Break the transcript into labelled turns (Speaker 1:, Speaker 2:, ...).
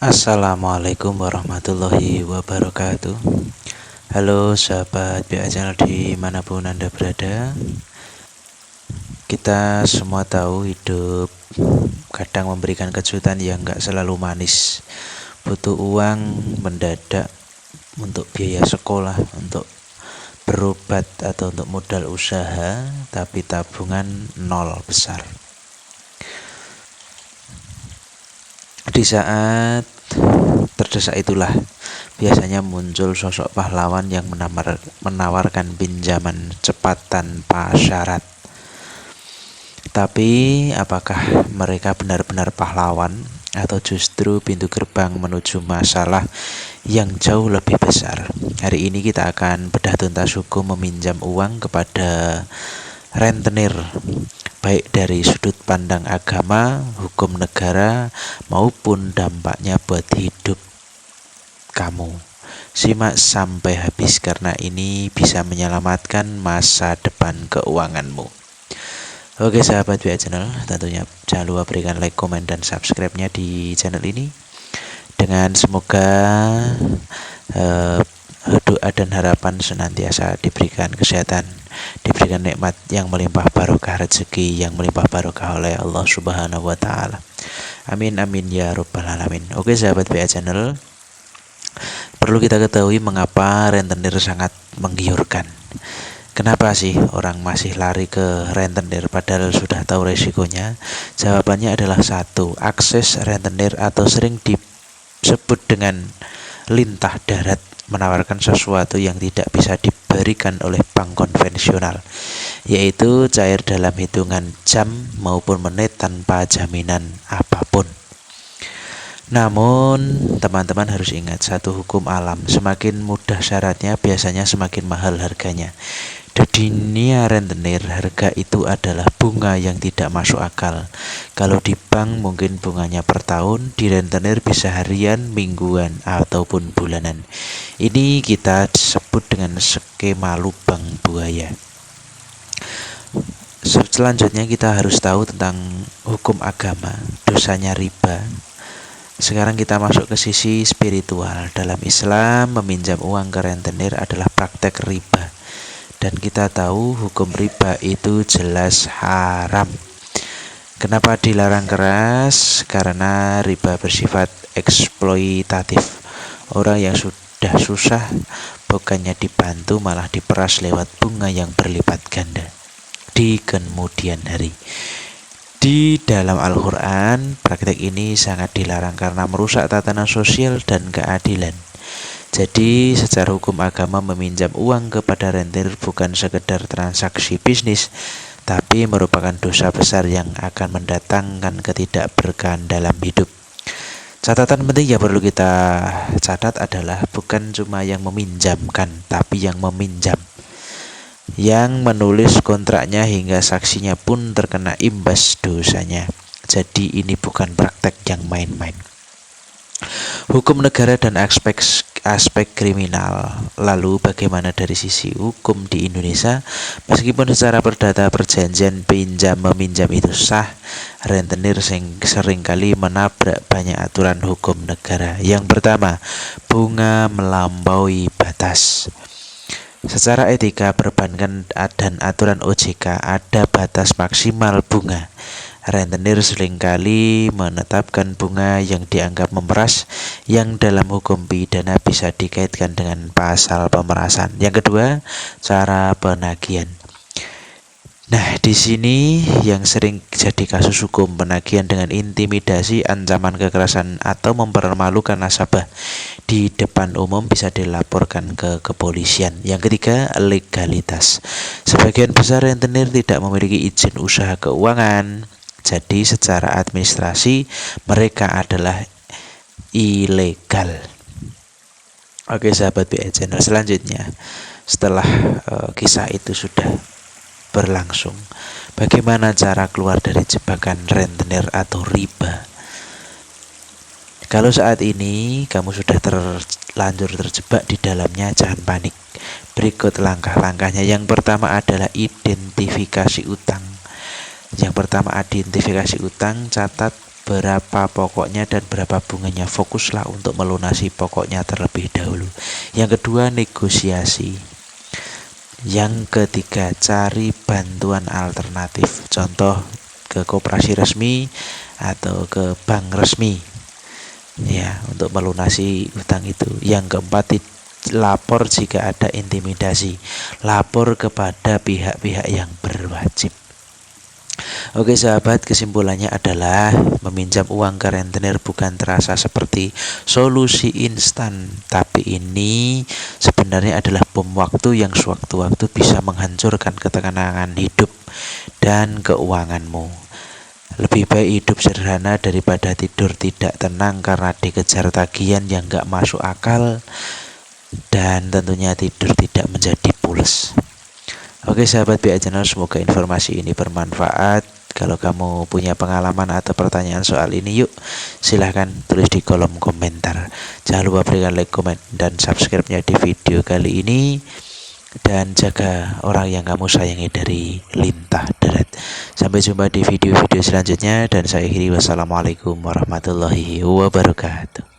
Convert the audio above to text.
Speaker 1: Assalamualaikum warahmatullahi wabarakatuh. Halo sahabat BA Channel dimanapun Anda berada. Kita semua tahu hidup kadang memberikan kejutan yang gak selalu manis. Butuh uang mendadak untuk biaya sekolah, untuk berobat atau untuk modal usaha, tapi tabungan nol besar. Di saat terdesak itulah biasanya muncul sosok pahlawan yang menawarkan pinjaman cepat tanpa syarat. Tapi apakah mereka benar-benar pahlawan atau justru pintu gerbang menuju masalah yang jauh lebih besar? Hari ini kita akan bedah tuntas hukum meminjam uang kepada rentenir, baik dari sudut pandang agama, hukum negara, maupun dampaknya buat hidup kamu. Simak sampai habis karena ini bisa menyelamatkan masa depan keuanganmu. Oke sahabat BA Channel, tentunya jangan lupa berikan like, komen, dan subscribe-nya di channel ini. Dengan semoga doa dan harapan senantiasa diberikan kesehatan, diberikan nikmat yang melimpah barokah, rezeki yang melimpah barokah oleh Allah Subhanahu wa Ta'ala. Amin amin ya rabbal alamin. Oke sahabat BA Channel, perlu kita ketahui mengapa rentenir sangat menggiurkan. Kenapa sih orang masih lari ke rentenir padahal sudah tahu resikonya? Jawabannya adalah satu, akses rentenir atau sering disebut dengan lintah darat, menawarkan sesuatu yang tidak bisa diberikan oleh bank konvensional, yaitu cair dalam hitungan jam maupun menit tanpa jaminan apapun. Namun teman-teman harus ingat satu hukum alam, semakin mudah syaratnya biasanya semakin mahal harganya. Di dunia rentenir, harga itu adalah bunga yang tidak masuk akal. Kalau di bank mungkin bunganya per tahun, di rentenir bisa harian, mingguan, ataupun bulanan. Ini kita sebut dengan skema lubang buaya. Selanjutnya kita harus tahu tentang hukum agama, dosanya riba. Sekarang kita masuk ke sisi spiritual. Dalam Islam, meminjam uang ke rentenir adalah praktek riba. Dan kita tahu hukum riba itu jelas haram. Kenapa dilarang keras? Karena riba bersifat eksploitatif. Orang yang sudah susah bukannya dibantu malah diperas lewat bunga yang berlipat ganda di kemudian hari. Di dalam Al-Quran, praktek ini sangat dilarang karena merusak tatanan sosial dan keadilan. Jadi secara hukum agama meminjam uang kepada rentenir bukan sekedar transaksi bisnis, tapi merupakan dosa besar yang akan mendatangkan ketidakberkahan dalam hidup. Catatan penting yang perlu kita catat adalah bukan cuma yang meminjamkan, tapi yang meminjam, yang menulis kontraknya hingga saksinya pun terkena imbas dosanya. Jadi ini bukan praktek yang main-main. Hukum negara dan aspek kriminal. Lalu bagaimana dari sisi hukum di Indonesia? Meskipun secara perdata perjanjian pinjam meminjam itu sah, rentenir seringkali menabrak banyak aturan hukum negara. Yang pertama, bunga melampaui batas. Secara etika perbankan dan aturan OJK ada batas maksimal bunga. Rentenir seringkali menetapkan bunga yang dianggap memeras, yang dalam hukum pidana bisa dikaitkan dengan pasal pemerasan. Yang kedua, cara penagihan. Nah, di sini yang sering jadi kasus hukum penagihan dengan intimidasi, ancaman kekerasan, atau mempermalukan nasabah di depan umum bisa dilaporkan ke kepolisian. Yang ketiga, legalitas. Sebagian besar rentenir tidak memiliki izin usaha keuangan, jadi secara administrasi mereka adalah ilegal. Oke sahabat BA Channel, selanjutnya setelah kisah itu sudah berlangsung, bagaimana cara keluar dari jebakan rentenir atau riba? Kalau saat ini kamu sudah terlanjur terjebak di dalamnya, jangan panik. Berikut langkah-langkahnya. Yang pertama adalah identifikasi utang. Catat berapa pokoknya dan berapa bunganya. Fokuslah untuk melunasi pokoknya terlebih dahulu. Yang kedua, negosiasi. Yang ketiga, cari bantuan alternatif. Contoh, ke koperasi resmi atau ke bank resmi ya untuk melunasi hutang itu. Yang keempat, lapor jika ada intimidasi. Lapor kepada pihak-pihak yang berwajib. Oke sahabat, kesimpulannya adalah meminjam uang ke rentenir bukan terasa seperti solusi instan, tapi ini sebenarnya adalah bom waktu yang sewaktu-waktu bisa menghancurkan ketenangan hidup dan keuanganmu. Lebih baik hidup sederhana daripada tidur tidak tenang karena dikejar tagihan yang gak masuk akal, dan tentunya tidur tidak menjadi pules. Oke sahabat BA Channel, semoga informasi ini bermanfaat. Kalau kamu punya pengalaman atau pertanyaan soal ini, yuk silahkan tulis di kolom komentar. Jangan lupa berikan like, komen, dan subscribe-nya di video kali ini. Dan jaga orang yang kamu sayangi dari lintah darat. Sampai jumpa di video-video selanjutnya. Dan saya akhiri, wassalamualaikum warahmatullahi wabarakatuh.